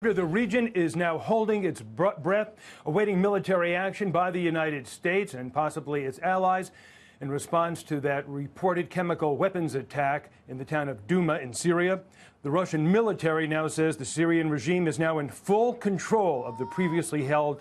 The region is now holding its breath, awaiting military action by the United States and possibly its allies in response to that reported chemical weapons attack in the town of Douma in Syria. The Russian military now says the Syrian regime is now in full control of the previously held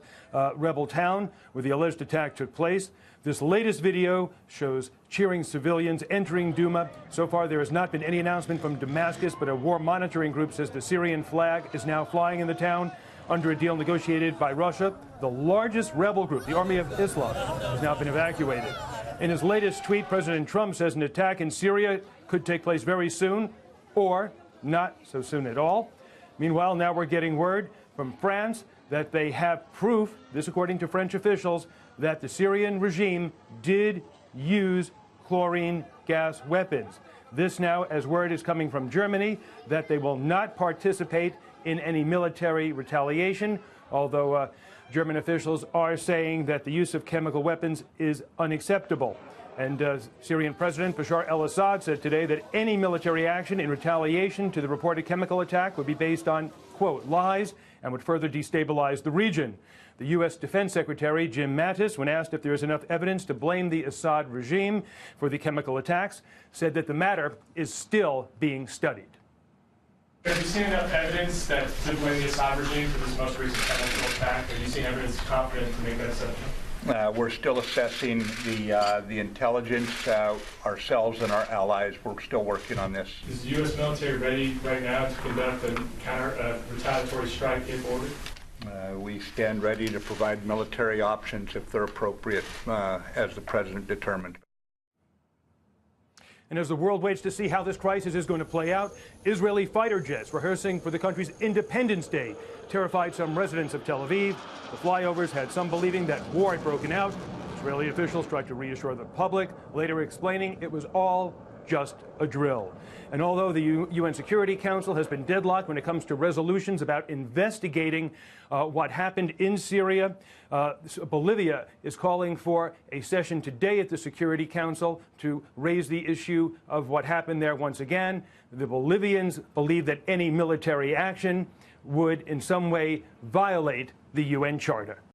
rebel town where the alleged attack took place. This latest video shows cheering civilians entering Douma. So far, there has not been any announcement from Damascus, but a war monitoring group says the Syrian flag is now flying in the town under a deal negotiated by Russia. The largest rebel group, the Army of Islam, has now been evacuated. In his latest tweet, President Trump says an attack in Syria could take place very soon, or not so soon at all. Meanwhile, now we're getting word from France that they have proof, this according to French officials, that the Syrian regime did use chlorine gas weapons. This now, as word is coming from Germany, that they will not participate in any military retaliation, although German officials are saying that the use of chemical weapons is unacceptable. And Syrian President Bashar al-Assad said today that any military action in retaliation to the reported chemical attack would be based on, quote, lies and would further destabilize the region. The U.S. Defense Secretary Jim Mattis, when asked if there is enough evidence to blame the Assad regime for the chemical attacks, said that the matter is still being studied. Have you seen enough evidence that to blame the Assad regime for this most recent chemical attack? Have you seen evidence confident to make that assessment? We're still assessing the intelligence ourselves and our allies. We're still working on this. Is the U.S. military ready right now to conduct a retaliatory strike if ordered? We stand ready to provide military options if they're appropriate, as the president determined. And as the world waits to see how this crisis is going to play out, Israeli fighter jets rehearsing for the country's Independence Day terrified some residents of Tel Aviv. The flyovers had some believing that war had broken out. Israeli officials tried to reassure the public, later explaining it was all just a drill. And although the UN Security Council has been deadlocked when it comes to resolutions about investigating what happened in Syria, Bolivia is calling for a session today at the Security Council to raise the issue of what happened there once again. The Bolivians believe that any military action would in some way violate the UN Charter.